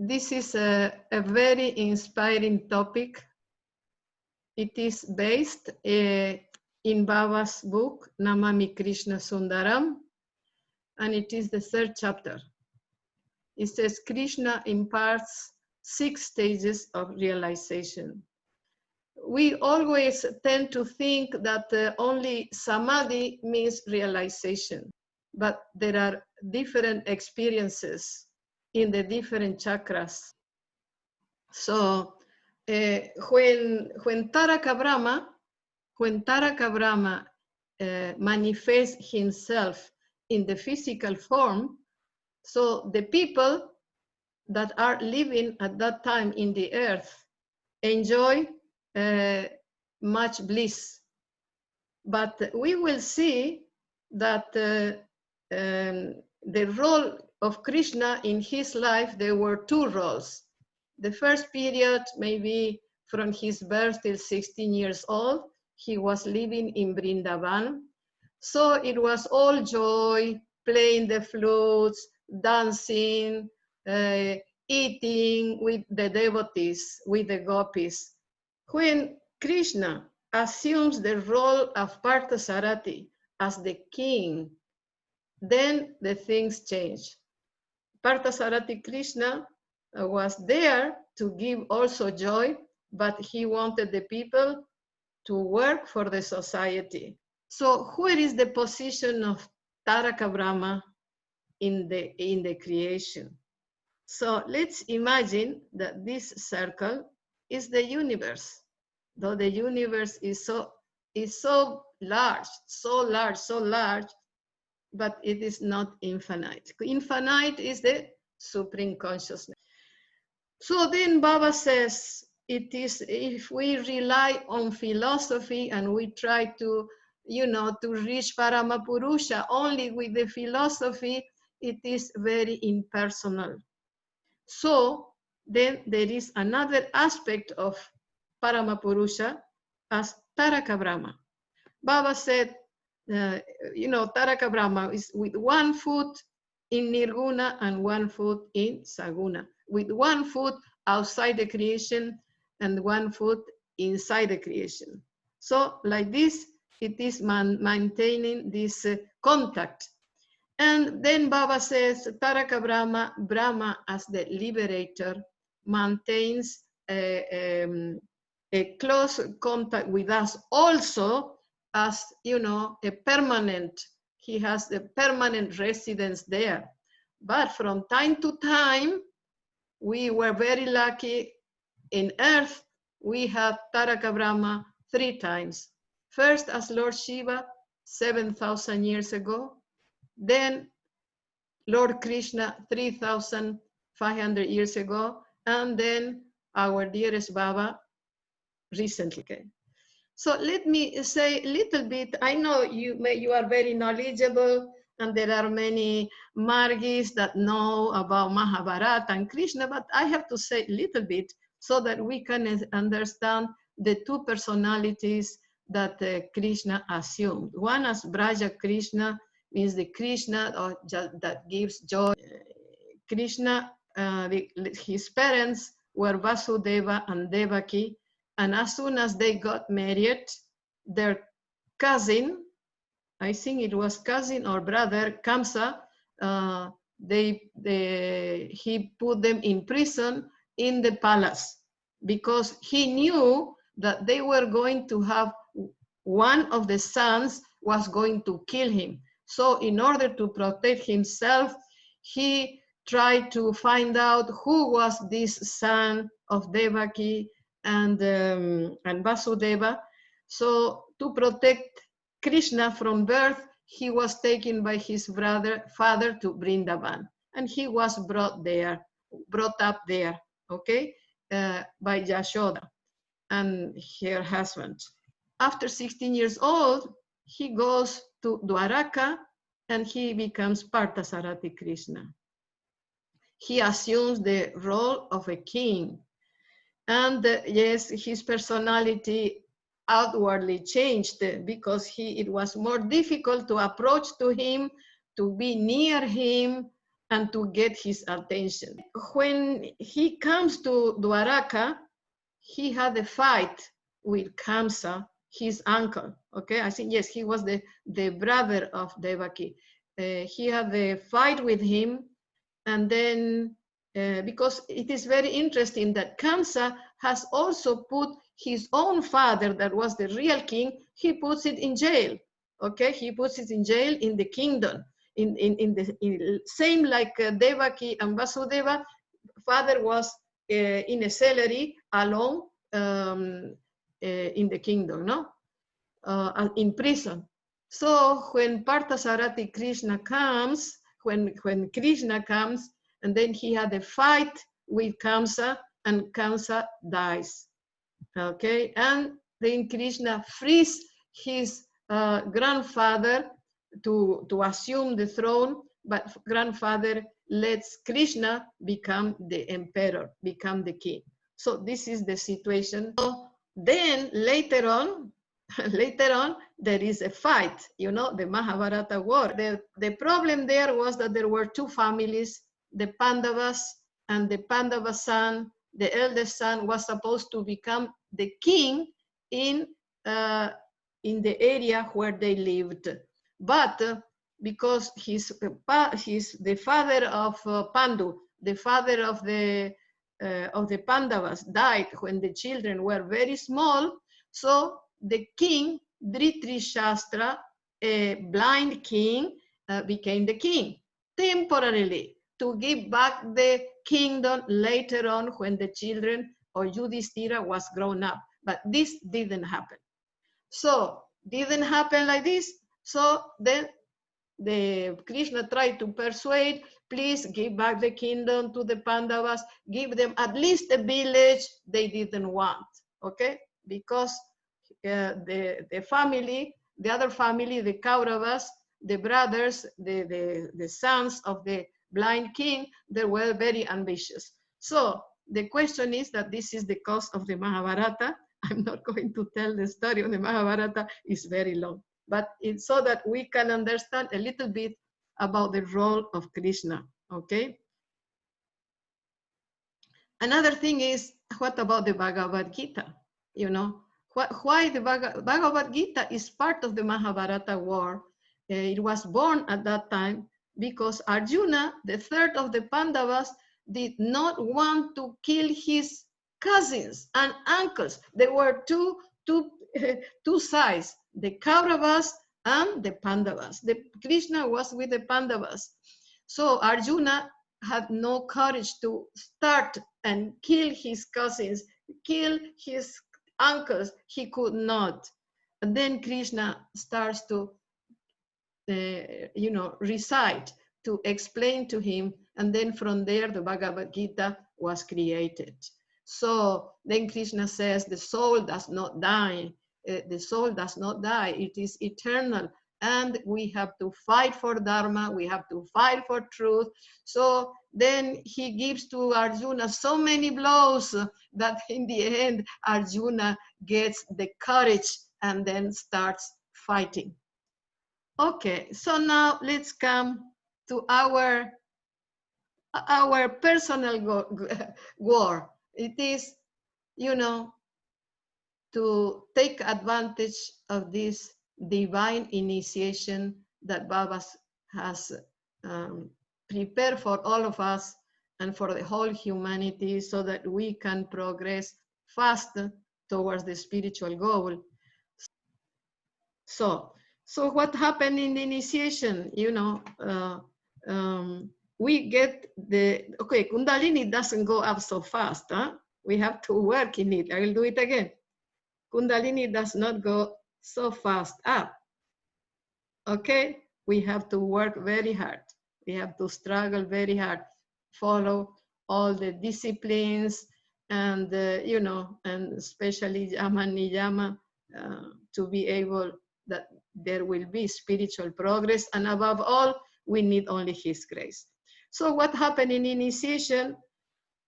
this is a very inspiring topic. It is based in Baba's book, Namámi Krśńasundaram, and it is the 3rd chapter. It says Krishna imparts 6 stages of realization. We always tend to think that only samadhi means realization, but there are different experiences in the different chakras. So when Taraka Brahma manifests himself in the physical form, so the people that are living at that time in the earth enjoy much bliss. But we will see that the role of Krishna in his life, there were 2 roles. The first period, maybe from his birth till 16 years old, he was living in Vrindavan. So it was all joy, playing the flutes, dancing, eating with the devotees, with the gopis. When Krishna assumes the role of Parthasarathi as the king, then the things change. Parthasarathi Krishna was there to give also joy, but he wanted the people to work for the society. So where is the position of Taraka Brahma in the creation? So let's imagine that this circle is the universe. Though the universe is so large, but it is not infinite. Infinite is the supreme consciousness. So then Baba says, it is, if we rely on philosophy and we try to, to reach Paramapurusha only with the philosophy, it is very impersonal. So then there is another aspect of Paramapurusha as Taraka Brahma. Baba said, Taraka Brahma is with 1 foot in Nirguna and 1 foot in Saguna, with 1 foot outside the creation and 1 foot inside the creation. So like this, it is maintaining this contact. And then Baba says, Taraka Brahma as the liberator maintains a close contact with us also as, a permanent, he has a permanent residence there. But from time to time, we were very lucky in earth, we had Taraka Brahma 3 times. First as Lord Shiva, 7,000 years ago. Then Lord Krishna, 3,500 years ago. And then our dearest Baba recently came. So let me say a little bit. I know you are very knowledgeable, and there are many Margis that know about Mahabharata and Krishna, but I have to say a little bit so that we can understand the 2 personalities that Krishna assumed. One as Braja Krishna, means the Krishna that gives joy. Krishna, his parents were Vasudeva and Devaki, and as soon as they got married, their cousin, I think it was cousin or brother, Kamsa, he put them in prison in the palace because he knew that they were going to have, one of the sons was going to kill him. So in order to protect himself, he tried to find out who was this son of Devaki and Vasudeva. So to protect Krishna from birth, he was taken by his father to Vrindavan, and he was brought up there, okay, by Yashoda and her husband. After 16 years old, he goes to Dwaraka and he becomes Parthasarathi Krishna. He assumes the role of a king. And yes, his personality outwardly changed because it was more difficult to approach to him, to be near him, and to get his attention. When he comes to Dwaraka, he had a fight with Kamsa, his uncle. Okay, I think, yes, he was the brother of Devaki. He had a fight with him, and then because it is very interesting that Kamsa has also put his own father, that was the real king, he puts it in jail. Okay, he puts it in jail in the kingdom, in the same like Devaki and Vasudeva. Father was in a cellary alone in the kingdom, no, in prison. So when Parthasarathi Krishna comes, when Krishna comes, and then he had a fight with Kamsa, and Kamsa dies. Okay, and then Krishna frees his grandfather to assume the throne, but grandfather lets Krishna become the emperor, become the king. So this is the situation. So then later on, there is a fight, you know, the Mahabharata war. The problem there was that there were two families, the Pandavas, and the Pandava son, the eldest son, was supposed to become the king in the area where they lived. But because he's the father of Pandu, the father of the Pandavas, died when the children were very small, so the king, Dhritarashtra, a blind king, became the king temporarily to give back the kingdom later on when the children or Yudhishthira was grown up. But this didn't happen. So didn't happen like this. So then the Krishna tried to persuade, please give back the kingdom to the Pandavas, give them at least a village. They didn't want, okay? Because the family, the other family, the Kauravas, the brothers, the sons of the blind king, they were very ambitious. So the question is that this is the cause of the Mahabharata. I'm not going to tell the story of the Mahabharata, it's very long. But it's so that we can understand a little bit about the role of Krishna, okay? Another thing is, what about the Bhagavad Gita? You know, why the Bhagavad Gita is part of the Mahabharata war. It was born at that time because Arjuna, the third of the Pandavas, did not want to kill his cousins and uncles. There were two sides, the Kauravas and the Pandavas. The Krishna was with the Pandavas. So Arjuna had no courage to start and kill his cousins, kill his uncles. He could not. And then Krishna starts to, recite, to explain to him. And then from there, the Bhagavad Gita was created. So then Krishna says, the soul does not die. The soul does not die. It is eternal. And we have to fight for Dharma. We have to fight for truth. So then he gives to Arjuna so many blows that in the end, Arjuna gets the courage and then starts fighting. Okay, so now let's come to our personal war. It is, to take advantage of this divine initiation that Baba has prepared for all of us and for the whole humanity so that we can progress fast towards the spiritual goal. So what happened in the initiation? We get Kundalini doesn't go up so fast. Huh? We have to work in it. I will do it again. Kundalini does not go so fast up. Okay, we have to work very hard. We have to struggle very hard, follow all the disciplines, and and especially Yama Niyama, to be able that there will be spiritual progress, and above all, we need only His grace. So what happened in initiation?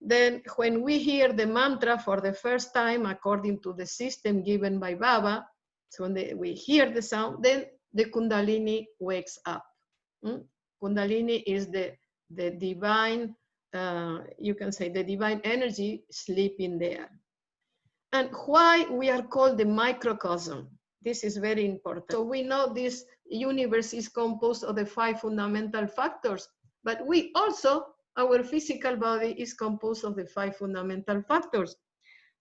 Then when we hear the mantra for the first time, according to the system given by Baba, so when we hear the sound, then the Kundalini wakes up. Kundalini is the the divine, you can say the divine energy sleeping there. And why we are called the microcosm. This is very important. So we know this universe is composed of the 5 fundamental factors, but we also, our physical body is composed of the 5 fundamental factors.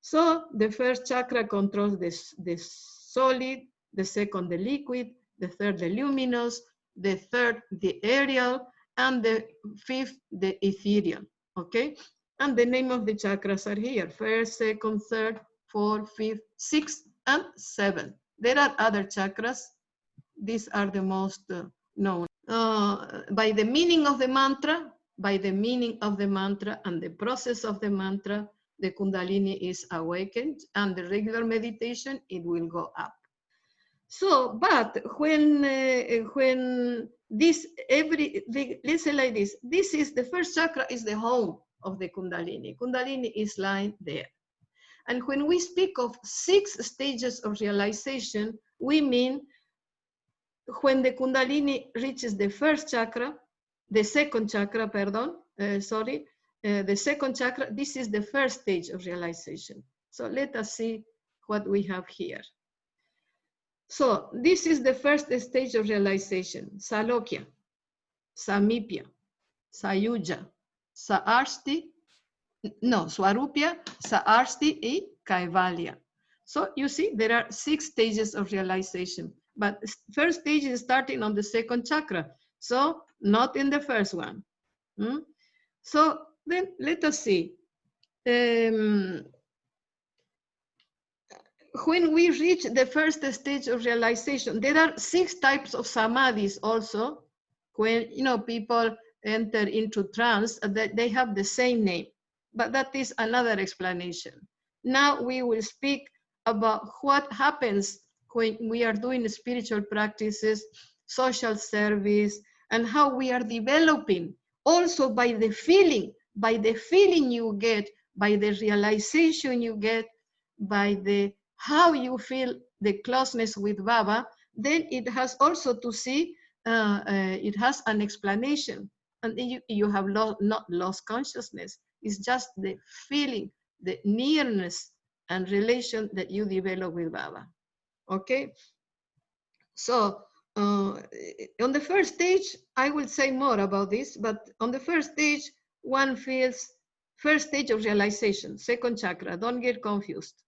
So the first chakra controls the solid, the second the liquid, the third the luminous, the third the aerial, and the 5th the ethereal, okay? And the name of the chakras are here: 1st, 2nd, 3rd, 4th, 5th, 6th, and 7th. There are other chakras. These are the most known. By the meaning of the mantra, and the process of the mantra, the Kundalini is awakened, and the regular meditation, it will go up. So, but when this, let's say like this is the first chakra, is the home of the Kundalini. Kundalini is lying there. And when we speak of 6 stages of realization, we mean when the Kundalini reaches the first chakra, the second chakra, the second chakra, this is the first stage of realization. So let us see what we have here. So this is the first stage of realization: Salokya, Samipya, Sayuja, Swarupya, Saarsti, and Kaivalya. So you see, there are 6 stages of realization, but first stage is starting on the second chakra, so not in the first one. So then let us see. When we reach the first stage of realization, there are 6 types of samadhis also. When people enter into trance, they have the same name, but that is another explanation. Now we will speak about what happens when we are doing spiritual practices, social service, and how we are developing also by the feeling you get, by the realization you get, by the how you feel the closeness with Baba. Then it has also to see, it has an explanation. And you have not lost consciousness. It's just the feeling, the nearness and relation that you develop with Baba. Okay? So on the first stage, I will say more about this, but on the first stage, one feels first stage of realization, second chakra, don't get confused.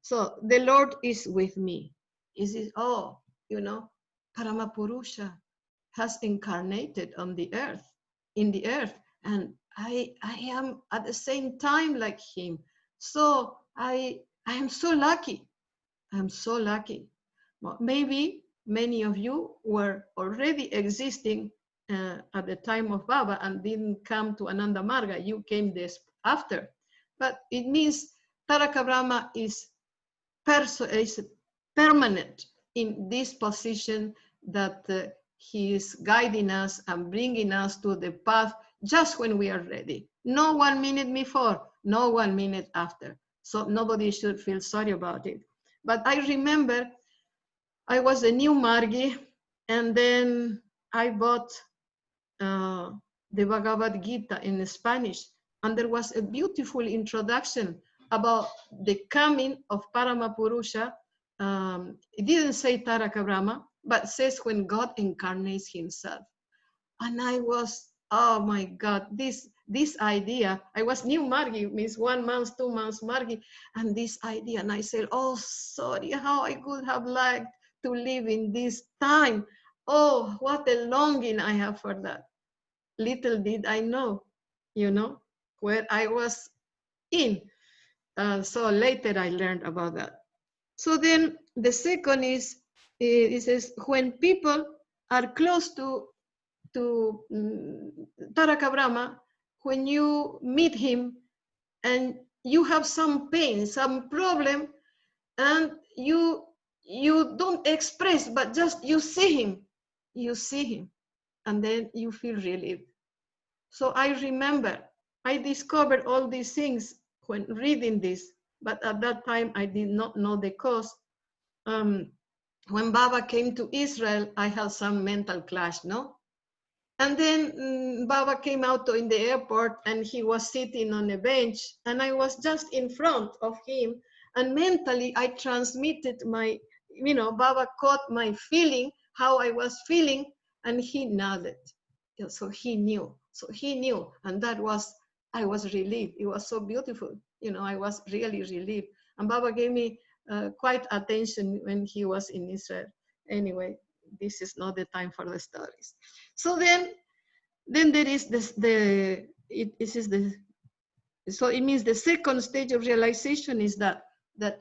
So the Lord is with me. Is it, Paramapurusha has incarnated on the earth, in the earth, and I am at the same time like him. So I am so lucky. I'm so lucky. Well, maybe many of you were already existing at the time of Baba and didn't come to Ananda Marga. You came this after. But it means Taraka Brahma is permanent in this position, that he is guiding us and bringing us to the path just when we are ready. No 1 minute before, no 1 minute after. So nobody should feel sorry about it. But I remember I was a new Margi, and then I bought the Bhagavad Gita in Spanish, and there was a beautiful introduction about the coming of Paramapurusha. It didn't say Taraka Brahma, but says when God incarnates himself. And I was, oh my God, this idea, I was new Margi, means 1 month, 2 months Margi, and this idea, and I said, oh, sorry, how I could have liked to live in this time. Oh, what a longing I have for that. Little did I know, where I was in. So later I learned about that. So then the second is, it says, when people are close to Taraka Brahma, when you meet him and you have some pain, some problem, and you don't express, but just you see him, and then you feel relieved. So I remember I discovered all these things when reading this, but at that time I did not know the cause. When Baba came to Israel, I had some mental clash, no? And then Baba came out in the airport and he was sitting on a bench and I was just in front of him, and mentally I transmitted my, Baba caught my feeling, how I was feeling, and he nodded. So he knew. And I was relieved. It was so beautiful. I was really relieved. And Baba gave me quite attention when he was in Israel. Anyway, this is not the time for the stories. So then there is this, so it means the second stage of realization is that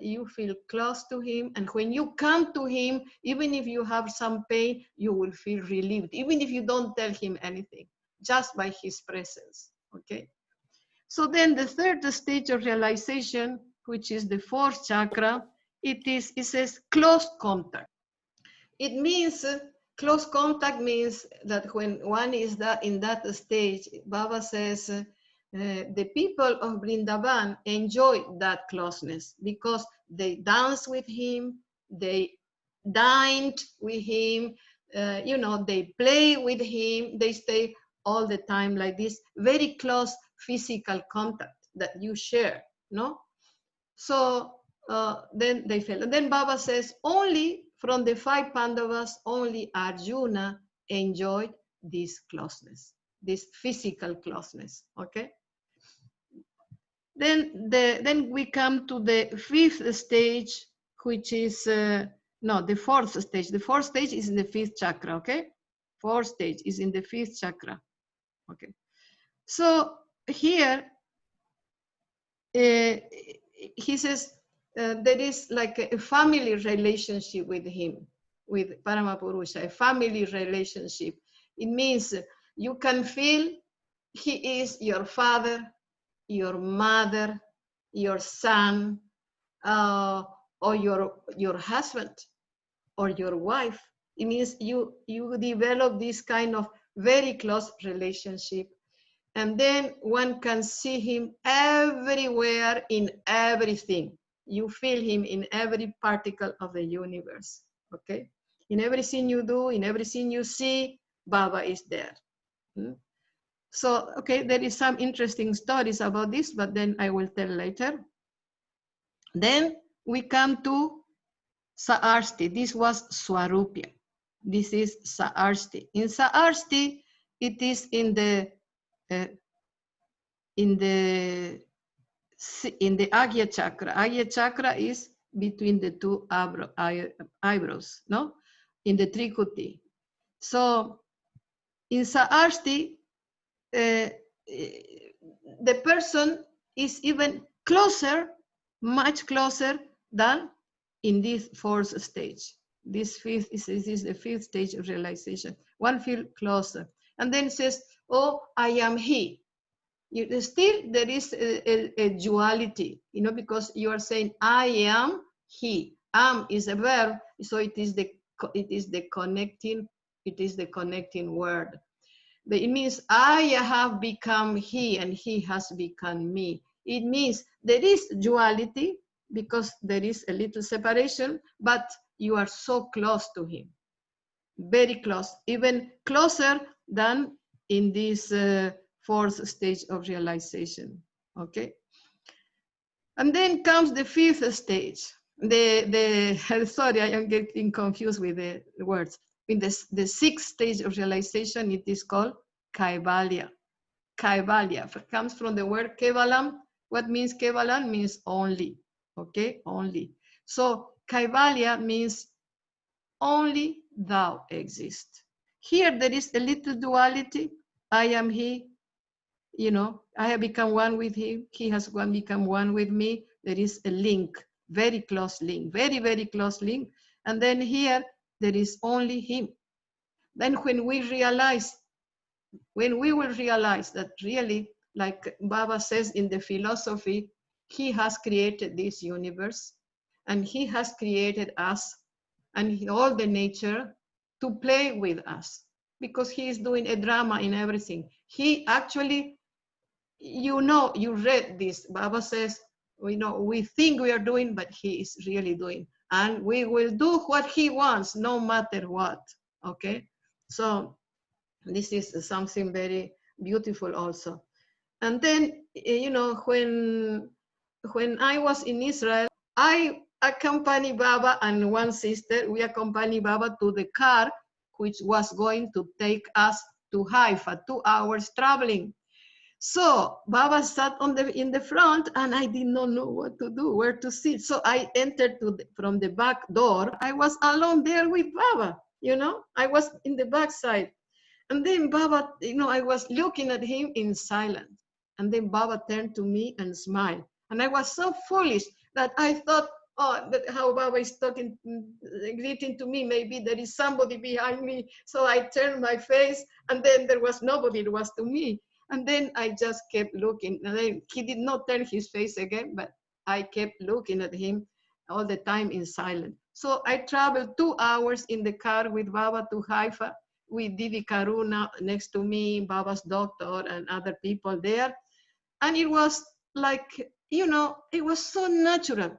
you feel close to him, and when you come to him, even if you have some pain, you will feel relieved, even if you don't tell him anything, just by his presence, okay? So then the third stage of realization, which is the fourth chakra, it says close contact. It means close contact means that when one is in that stage, Baba says the people of Vrindavan enjoy that closeness because they dance with him, they dined with him, they play with him, they stay all the time like this, very close physical contact that you share, no? So then they fell. And then Baba says, only from the 5 Pandavas, only Arjuna enjoyed this closeness, this physical closeness, okay? Then we come to the 5th stage, which is, the 4th stage. The 4th stage is in the 5th chakra, okay? 4th stage is in the 5th chakra, okay? So here, he says, there is like a family relationship with him, with Paramapurusha, a family relationship. It means you can feel he is your father, your mother, your son, or your husband, or your wife. It means you develop this kind of very close relationship. And then one can see him everywhere in everything. You feel him in every particle of the universe, okay? In everything you do, in everything you see, Baba is there. So, okay, there is some interesting stories about this, but then I will tell later. Then we come to Saarsti. This was Swarupya. This is Saarsti. In Saarsti, it is in the Agya chakra. Agya chakra is between the 2 eyebrows, no? In the Trikuti. So in Saarsti, the person is even closer, much closer than in this 4th stage. This is the 5th stage of realization. One feels closer. And then says, oh, I am he. Still, there is a duality, because you are saying, I am he. Am is a verb, so it is the connecting word. But it means I have become he and he has become me. It means there is duality because there is a little separation, but you are so close to him, very close, even closer than in this 4th stage of realization, okay? And then comes the 5th stage. Sorry, I am getting confused with the words. In the 6th stage of realization, it is called Kaivalya. Kaivalya comes from the word Kevalam. What means Kevalam? Means only, okay, only. So Kaivalya means only thou exist. Here there is a little duality. I am he, I have become one with him. He has become one with me. There is a link, very close link, very, very close link. And then here, there is only him. Then when we will realize that really, like Baba says in the philosophy, he has created this universe and he has created us and all the nature to play with us because he is doing a drama in everything. He actually, you read this, Baba says, we think we are doing, but he is really doing. And we will do what he wants, no matter what, okay? So This is something very beautiful also. And then, you know, when I was in Israel, I accompanied Baba and one sister. We accompanied Baba to the car, which was going to take us to Haifa, 2 hours traveling. So Baba sat in the front, and I did not know what to do, where to sit. So I entered from the back door. I was alone there with Baba, you know. I was in the back side. And then Baba, you know, I was looking at him in silence. And then Baba turned to me and smiled. And I was so foolish that I thought, oh, that how Baba is talking, greeting to me, maybe there is somebody behind me. So I turned my face, and then there was nobody, it was to me. And then I just kept looking. And then he did not turn his face again, but I kept looking at him all the time in silence. So I traveled 2 hours in the car with Baba to Haifa, with Didi Karuna next to me, Baba's doctor, and other people there. And it was like, you know, it was so natural.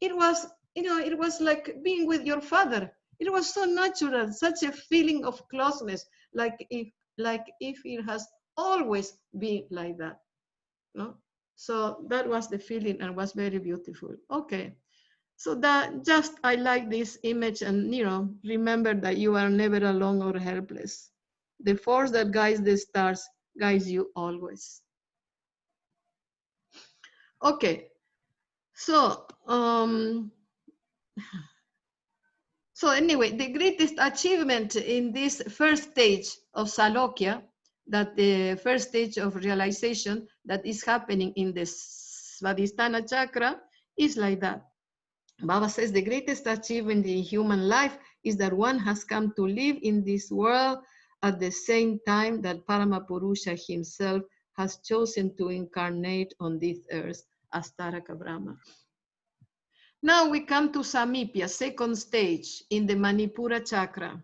It was, you know, it was like being with your father. It was so natural, such a feeling of closeness, like if it has always been like that. No? So that was the feeling, and was very beautiful. Okay. So that just, I like this image, and, you know, remember that you are never alone or helpless. The force that guides the stars guides you always. Okay, so anyway, the greatest achievement in this first stage of Salokya, that the first stage of realization that is happening in the Svadhisthana chakra, is like that. Baba says the greatest achievement in human life is that one has come to live in this world at the same time that Paramapurusha himself has chosen to incarnate on this earth as Taraka Brahma. Now we come to Samipya, second stage in the Manipura chakra.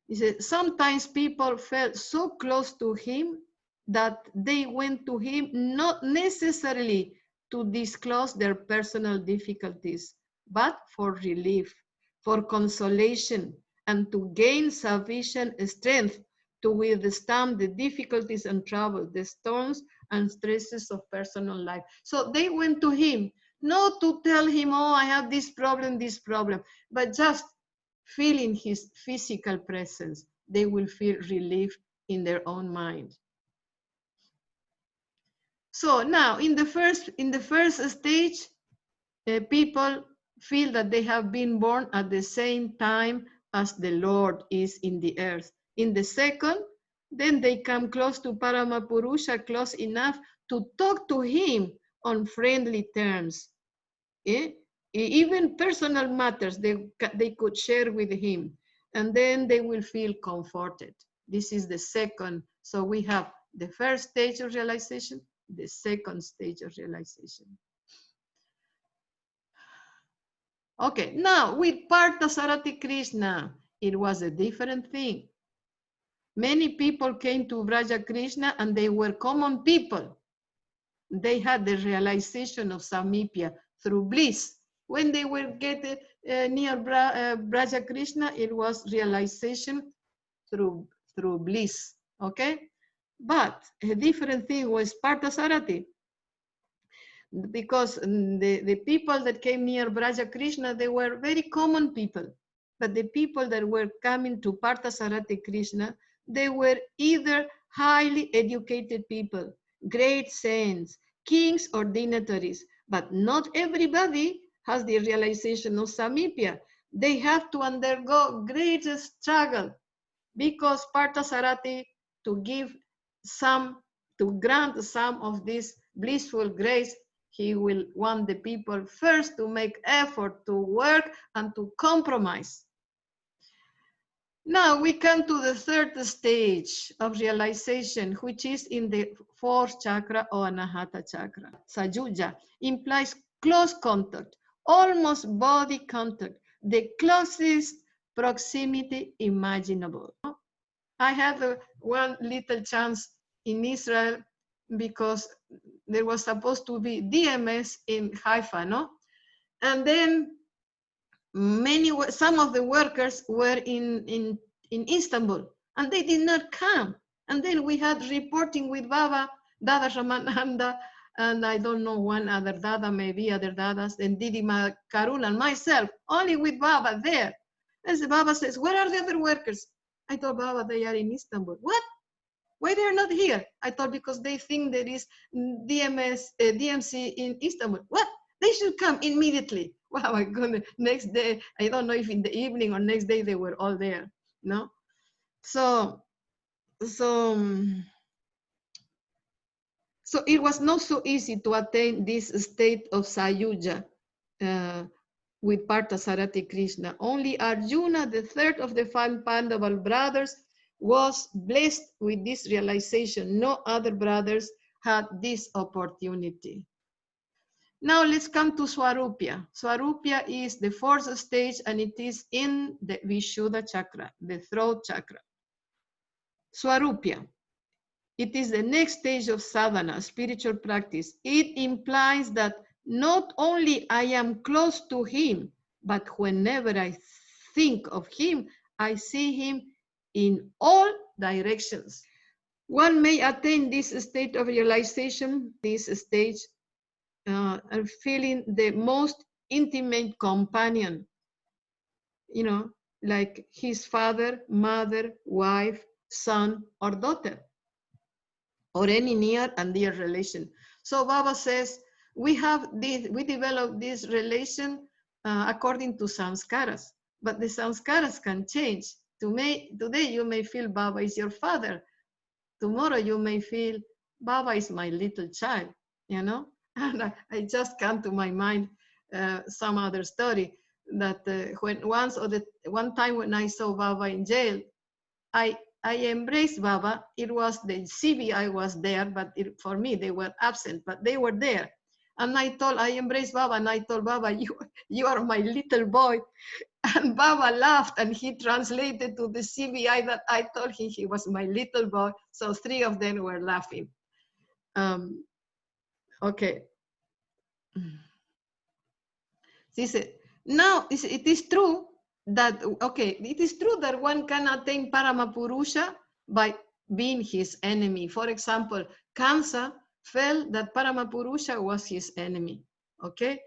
He said, sometimes people felt so close to him that they went to him not necessarily to disclose their personal difficulties, but for relief, for consolation, and to gain sufficient strength to withstand the difficulties and trouble, the storms and stresses of personal life. So they went to him, not to tell him, oh, I have this problem, but just feeling his physical presence, they will feel relief in their own mind. So now, in the first stage, people feel that they have been born at the same time as the Lord is in the earth. In the second, then they come close to Paramapurusha, close enough to talk to him on friendly terms. Even personal matters they could share with him, and then they will feel comforted. This is the second. So we have the first stage of realization, the second stage of realization. Okay, now with Parthasarathi Krishna, it was a different thing. Many people came to Vraja Krishna, and they were common people. They had the realization of Samipya through bliss. When they were getting near Vraja Krishna, it was realization through bliss, okay? But a different thing was Parthasarathi, because the people that came near Vraja Krishna, they were very common people. But the people that were coming to Parthasarathi Krishna, they were either highly educated people, great saints, kings or dignitaries, but not everybody has the realization of Samipya. They have to undergo great struggle, because Parthasarathi, to grant some of this blissful grace, he will want the people first to make effort to work and to compromise. Now we come to the third stage of realization, which is in the fourth chakra or Anahata chakra. Sajuja implies close contact, almost body contact, the closest proximity imaginable. I had one little chance in Israel, because there was supposed to be DMS in Haifa, no? And then some of the workers were in Istanbul. and they did not come. And then we had reporting with Baba, Dada Ramananda, and I don't know one other Dada, maybe other Dadas, and Didi Karul and myself, only with Baba there. And the Baba says, where are the other workers? I told Baba, they are in Istanbul. What? Why they're not here? I thought because they think there is DMC in Istanbul. What? They should come immediately. Wow, my goodness. Next day, I don't know if in the evening or next day they were all there. No? So it was not so easy to attain this state of Sayuja with Parthasarathi Krishna. Only Arjuna, the third of the five Pandava brothers, was blessed with this realization. No other brothers had this opportunity. Now let's come to Swarupya. Swarupya is the fourth stage, and it is in the Vishuddha chakra, the throat chakra. Swarupya. It is the next stage of sadhana, spiritual practice. It implies that not only I am close to him, but whenever I think of him, I see him in all directions. One may attain this state of realization, this stage, and feeling the most intimate companion, like his father, mother, wife, son, or daughter, or any near and dear relation. So Baba says, we develop this relation according to samskaras, but the samskaras can change. Today you may feel Baba is your father. Tomorrow you may feel Baba is my little child, And I just come to my mind some other story that one time when I saw Baba in jail, I embraced Baba. It was the CBI was there, but for me, they were absent, but they were there. And I embraced Baba, and I told Baba, you are my little boy. And Baba laughed, and he translated to the CBI that I told him he was my little boy. So three of them were laughing. Okay. She said, now it is true that, it is true that one can attain Paramapurusha by being his enemy. For example, Kamsa felt that Paramapurusha was his enemy, okay?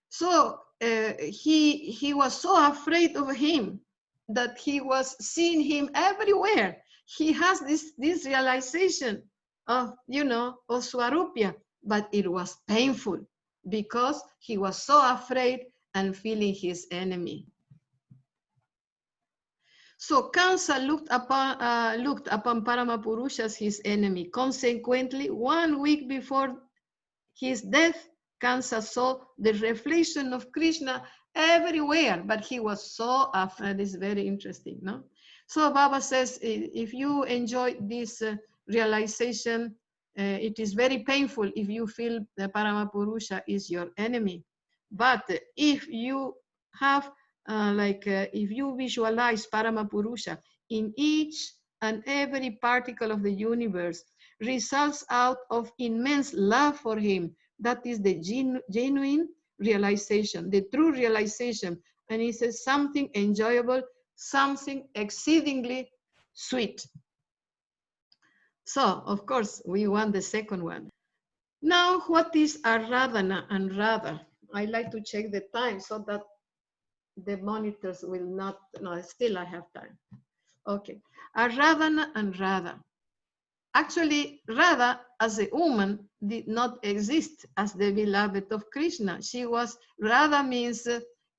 So he was so afraid of him that he was seeing him everywhere. He has this realization of, of Swarupya, but it was painful because he was so afraid and feeling his enemy. So Kamsa looked upon Paramapurusha as his enemy. Consequently, 1 week before his death, Kamsa saw the reflection of Krishna everywhere, but he was so afraid. It's very interesting, no? So Baba says, if you enjoy this realization, it is very painful if you feel that Paramapurusha is your enemy. But if you have, if you visualize Paramapurusha in each and every particle of the universe, results out of immense love for him. That is the genuine realization, the true realization. And he says something enjoyable, something exceedingly sweet. So, of course, we want the second one. Now, what is Aradhana and Radha? I like to check the time so that the monitors will not, no, still I have time. Okay, Aradhana and Radha. Actually, Radha, as a woman, did not exist as the beloved of Krishna. Radha means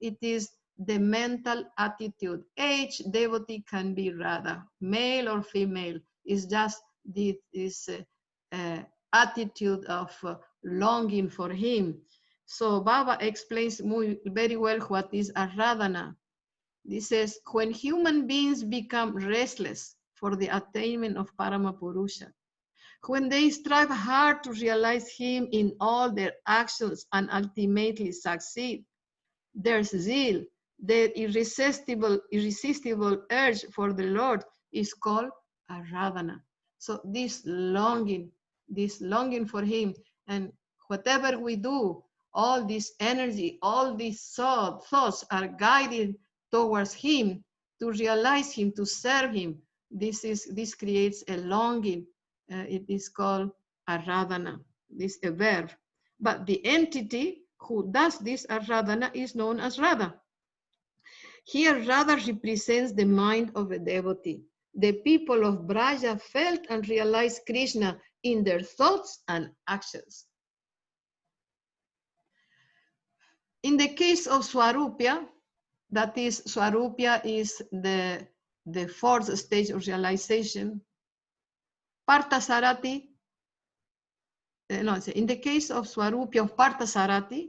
it is the mental attitude. Each devotee can be Radha, male or female. It's just this attitude of longing for him. So Baba explains very well what is Aradhana. This says, when human beings become restless for the attainment of Paramapurusha, when they strive hard to realize him in all their actions and ultimately succeed, their zeal, their irresistible urge for the Lord is called Aradhana. So this longing for him, and whatever we do, all this energy, all these thoughts are guided towards him, to realize him, to serve him. this creates a longing. It is called aradhana, this a verb. But the entity who does this aradhana is known as Radha. Here, Radha represents the mind of a devotee. The people of Braja felt and realized Krishna in their thoughts and actions. In the case of Swarupya, that is, Swarupya is the fourth stage of realization. Parthasarathi, in the case of Swarupya of Parthasarathi,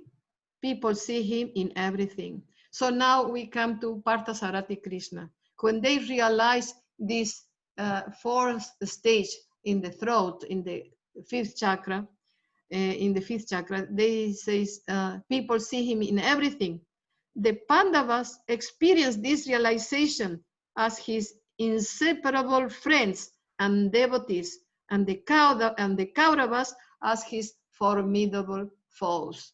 people see him in everything. So now we come to Parthasarathi Krishna. When they realize this fourth stage in the throat, in the fifth chakra, they say people see him in everything. The Pandavas experience this realization as his inseparable friends and devotees, and the Kauravas as his formidable foes.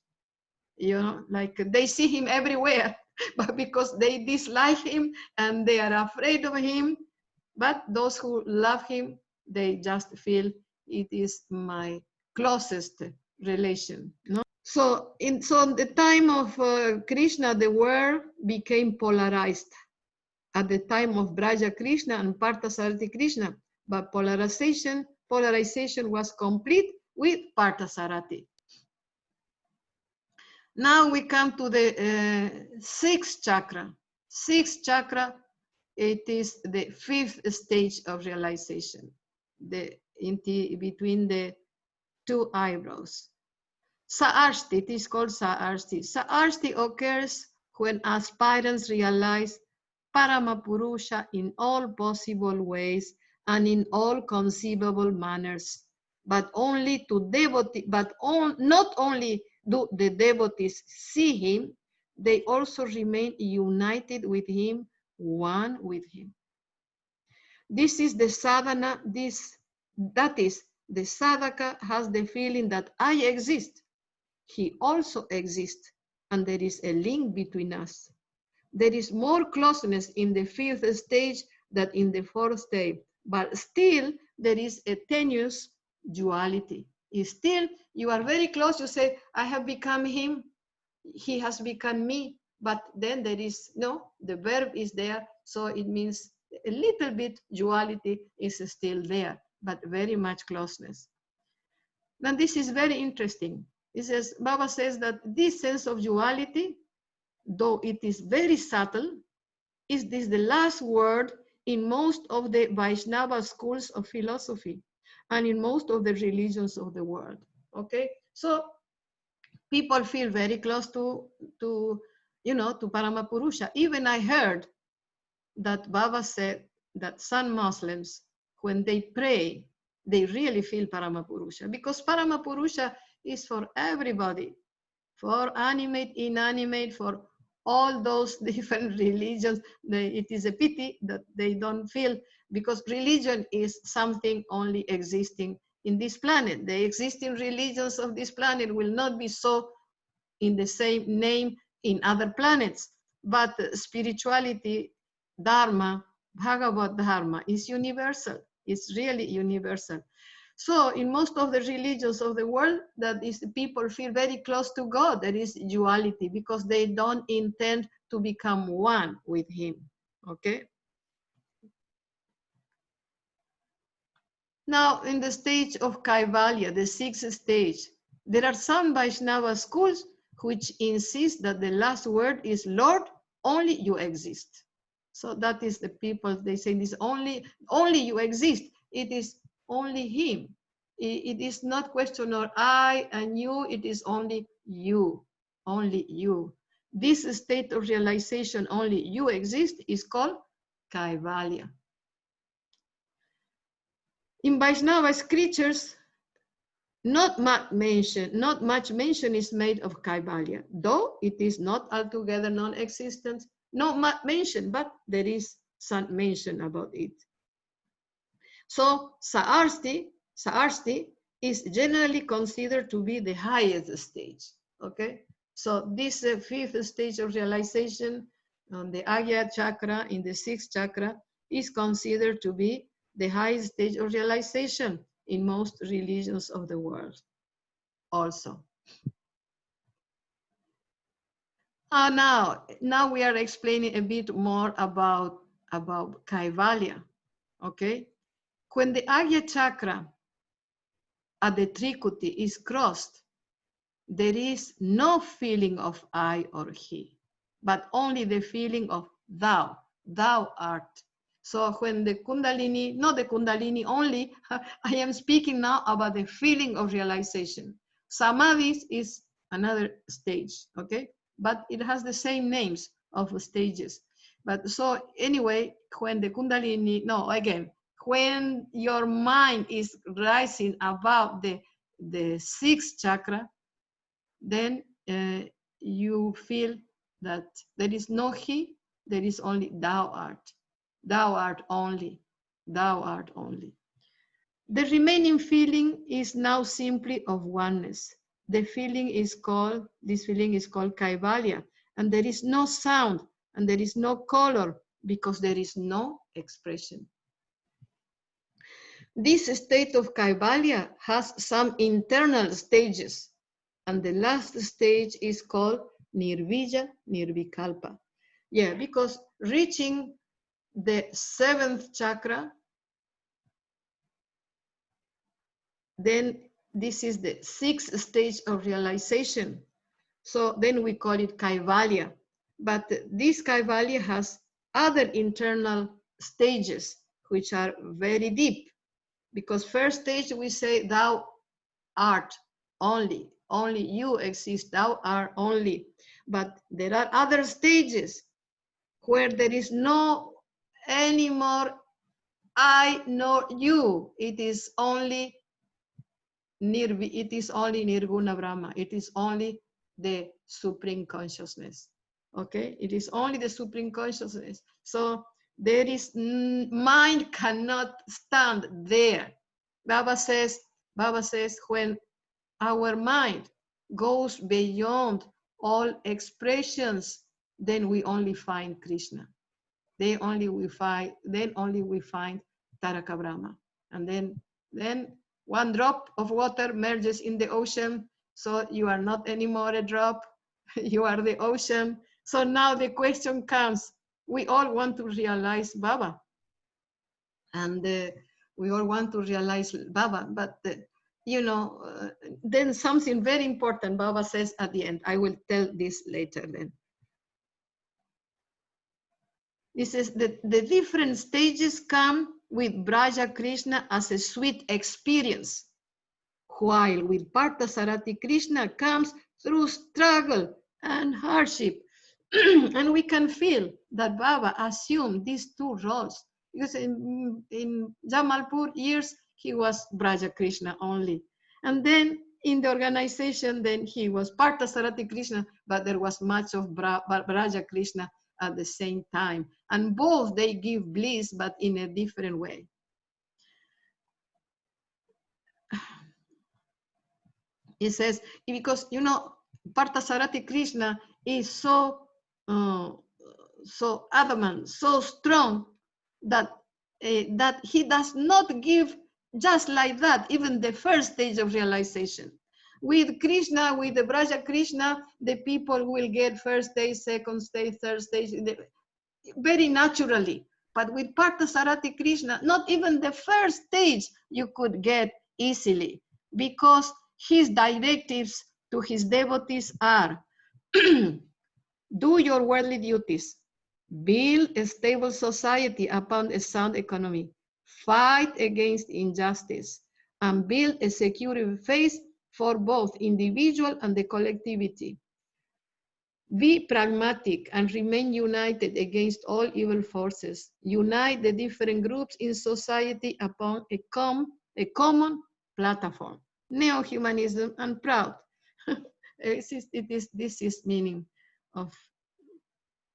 You know, like they see him everywhere, but because they dislike him and they are afraid of him, but those who love him, they just feel it is my closest relation. No? So in the time of Krishna, the world became polarized. At the time of Braja Krishna and Parthasarathi Krishna, but polarization was complete with Parthasarathi. Now we come to the sixth chakra. Sixth chakra, it is the fifth stage of realization, between the two eyebrows. Saarshti, it is called Saarshti. Saarshti occurs when aspirants realize Paramapurusha in all possible ways and in all conceivable manners, but only to devotee, not only do the devotees see him, they also remain united with him, one with him. This is the sadhana, that is, the sadhaka has the feeling that I exist. He also exists, and there is a link between us. There is more closeness in the fifth stage than in the fourth stage, but still there is a tenuous duality. Still, you are very close, you say, I have become him, he has become me, but then there is, no, the verb is there, so it means a little bit duality is still there, but very much closeness. Now this is very interesting. It says, Baba says that this sense of duality, though it is very subtle, is this the last word in most of the Vaishnava schools of philosophy and in most of the religions of the world. Okay, so people feel very close to Paramapurusha. Even I heard that Baba said that some Muslims, when they pray, they really feel Paramapurusha, because Paramapurusha is for everybody, for animate, inanimate, for all those different religions. It is a pity that they don't feel, because religion is something only existing in this planet. The existing religions of this planet will not be so in the same name in other planets, but spirituality, Dharma, Bhagavad Dharma is universal. It's really universal. So in most of the religions of the world, that is, the people feel very close to God. There is duality because they don't intend to become one with him. Okay. Now in the stage of Kaivalya, the sixth stage, there are some Vaishnava schools which insist that the last word is Lord, only you exist. So that is the people, they say this only you exist. It is only him. It is not question or I and you, it is only you, only you. This state of realization, only you exist, is called Kaivalya. In Vaishnava scriptures, not much mention is made of Kaivalya, though it is not altogether non-existent, not much mention, but there is some mention about it. So Saarshti is generally considered to be the highest stage. Okay, so this fifth stage of realization on the Agya chakra, in the sixth chakra, is considered to be the highest stage of realization in most religions of the world also. Now we are explaining a bit more about Kaivalya, okay? When the Agya chakra at the Trikuti is crossed, there is no feeling of I or he, but only the feeling of thou art. So when the Kundalini, not the Kundalini only, I am speaking now about the feeling of realization. Samadhi is another stage, okay? But it has the same names of stages. But so anyway, when the Kundalini, no, again, when your mind is rising above the sixth chakra, then you feel that there is no he, there is only thou art. Thou art only. Thou art only. The remaining feeling is now simply of oneness. This feeling is called Kaivalya, and there is no sound and there is no color because there is no expression. This state of Kaivalya has some internal stages, and the last stage is called Nirvija Nirvikalpa. Yeah, because reaching the seventh chakra, then this is the sixth stage of realization. So then we call it Kaivalya. But this Kaivalya has other internal stages which are very deep. Because first stage we say thou art only. Only you exist, thou art only. But there are other stages where there is no anymore I nor you. It is only Nirguna Brahma. It is only the Supreme Consciousness. Okay, it is only the Supreme Consciousness. So there is, mind cannot stand there. Baba says when our mind goes beyond all expressions, then we only find Krishna. Then only we find Taraka Brahma. And then one drop of water merges in the ocean. So you are not anymore a drop, you are the ocean. So now the question comes, we all want to realize Baba. And we all want to realize Baba, but then something very important Baba says at the end. I will tell this later then. This is the different stages come with Braja Krishna as a sweet experience, while with Parthasarathi Krishna comes through struggle and hardship. And we can feel that Baba assumed these two roles, because in Jamalpur years, he was Braja Krishna only. And then in the organization, then he was Parthasarathi Krishna, but there was much of Braja Krishna at the same time. And both, they give bliss, but in a different way. He says, because, Parthasarathi Krishna is so adamant, so strong, that he does not give just like that, even the first stage of realization. With Krishna, with the Braja Krishna, the people will get first stage, second stage, third stage, very naturally. But with Parthasarathi Krishna, not even the first stage you could get easily, because his directives to his devotees are, do your worldly duties, build a stable society upon a sound economy, fight against injustice, and build a secure faith for both individual and the collectivity. Be pragmatic and remain united against all evil forces. Unite the different groups in society upon a common platform. Neo-humanism and proud. This is meaning of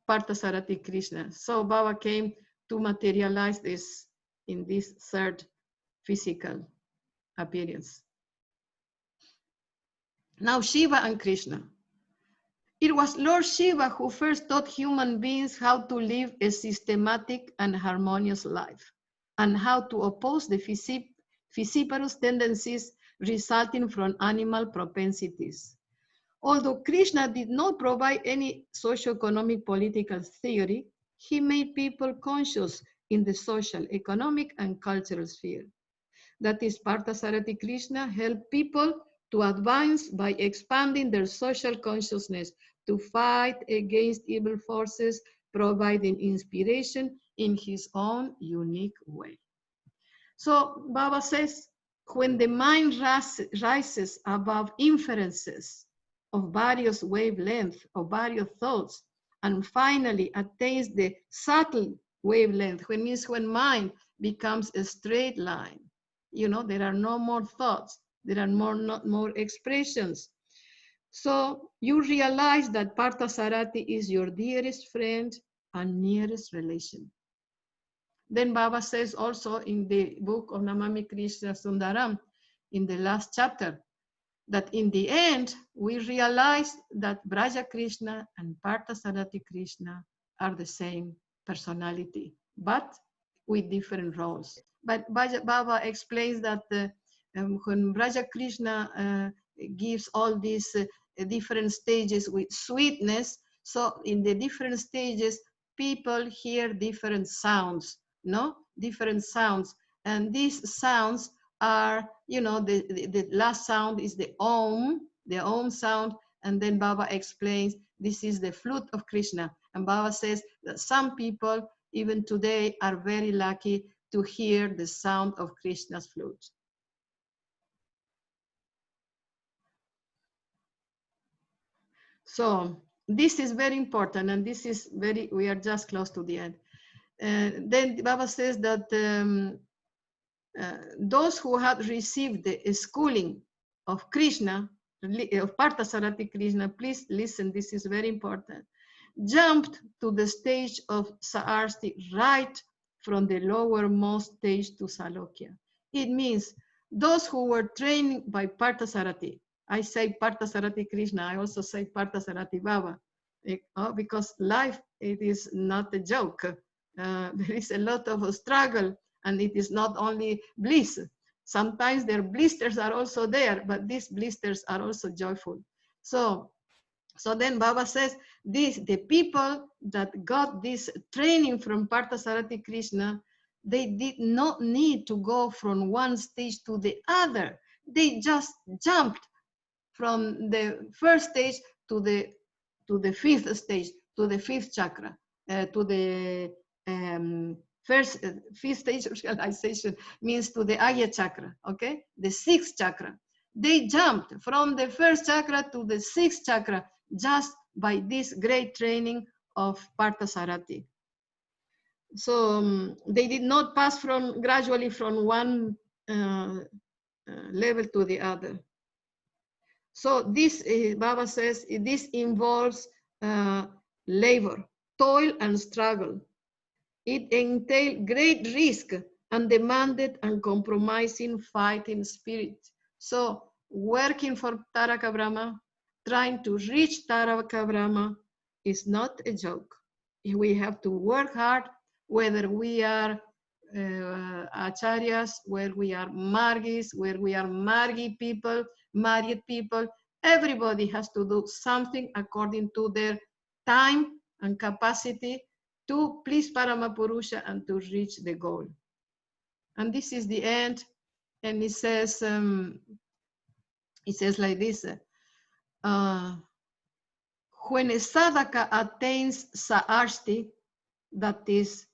Parthasarathi Krishna. So Baba came to materialize this in this third physical appearance. Now Shiva and Krishna. It was Lord Shiva who first taught human beings how to live a systematic and harmonious life, and how to oppose the vociferous tendencies resulting from animal propensities. Although Krishna did not provide any socio-economic political theory, he made people conscious in the social, economic, and cultural sphere. That is, Parthasarathi Krishna helped people to advance by expanding their social consciousness, to fight against evil forces, providing inspiration in his own unique way. So Baba says, when the mind rises above inferences of various wavelengths, of various thoughts, and finally attains the subtle wavelength, which means when mind becomes a straight line, you know, there are no more thoughts, there are not more expressions. So you realize that Parthasarathi is your dearest friend and nearest relation. Then Baba says also in the book of Namámi Krśńasundaram, in the last chapter, that in the end, we realize that Braja Krishna and Parthasarathi Krishna are the same personality, but with different roles. But Baba explains that when Braja Krishna gives all these different stages with sweetness, so in the different stages, people hear different sounds, no? Different sounds. And these sounds are, you know, the last sound is the Om sound. And then Baba explains, this is the flute of Krishna. And Baba says that some people, even today, are very lucky to hear the sound of Krishna's flute. So this is very important, and this is very, we are just close to the end. Then Baba says that those who had received the schooling of Krishna, of Parthasarathi Krishna, please listen, this is very important, jumped to the stage of Saarsti right from the lowermost stage to Salokya. It means those who were trained by Parthasarathi, I say Parthasarathi Krishna, I also say Parthasarathi Baba, because life, it is not a joke. There is a lot of struggle, and it is not only bliss. Sometimes their blisters are also there, but these blisters are also joyful. So then Baba says, the people that got this training from Parthasarathi Krishna, they did not need to go from one stage to the other. They just jumped from the first stage to the fifth stage, to the fifth chakra, to the fifth stage of realization means to the Agya chakra, okay? The sixth chakra. They jumped from the first chakra to the sixth chakra just by this great training of Parthasarathi. So they did not pass gradually from one level to the other. So this, Baba says, this involves labor, toil and struggle. It entailed great risk and demanded uncompromising fighting spirit. So working for Taraka Brahma, trying to reach Taraka Brahma is not a joke. We have to work hard, whether we are acharyas, whether we are margis, whether we are margi people, married people. Everybody has to do something according to their time and capacity to please Paramapurusha and to reach the goal. And this is the end. And it says like this, when a sadhaka attains Saarsti, that is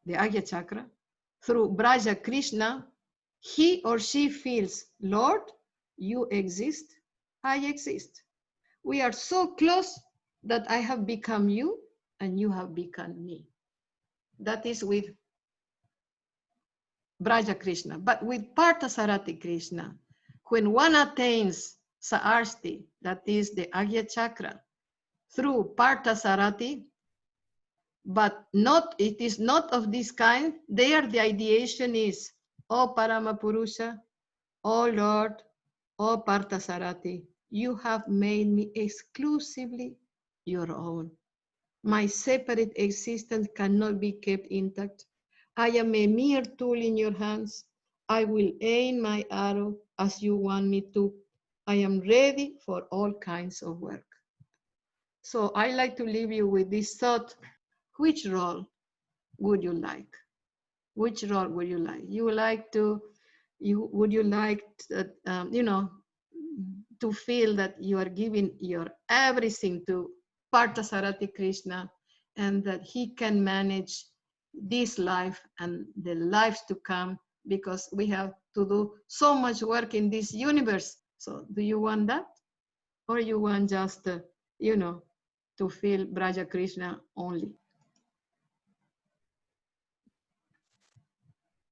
the Agya chakra, through Braja Krishna, he or she feels, Lord, you exist, I exist. We are so close that I have become you and you have become me. That is with Braja Krishna. But with Parthasarathi Krishna, when one attains Saarsti, that is the Agya chakra, through Parthasarathi, but it is not of this kind, there the ideation is, O Paramapurusha, O Lord, O Parthasarathi, You have made me exclusively your own. My separate existence cannot be kept intact. I am a mere tool in your hands. I will aim my arrow as you want me to. I am ready for all kinds of work. So I like to leave you with this thought. Which role would you like? Which role would you like? Would you like to feel that you are giving your everything to Parthasarathi Krishna, and that he can manage this life and the lives to come, because we have to do so much work in this universe. So do you want that? Or you want just, to feel Braja Krishna only?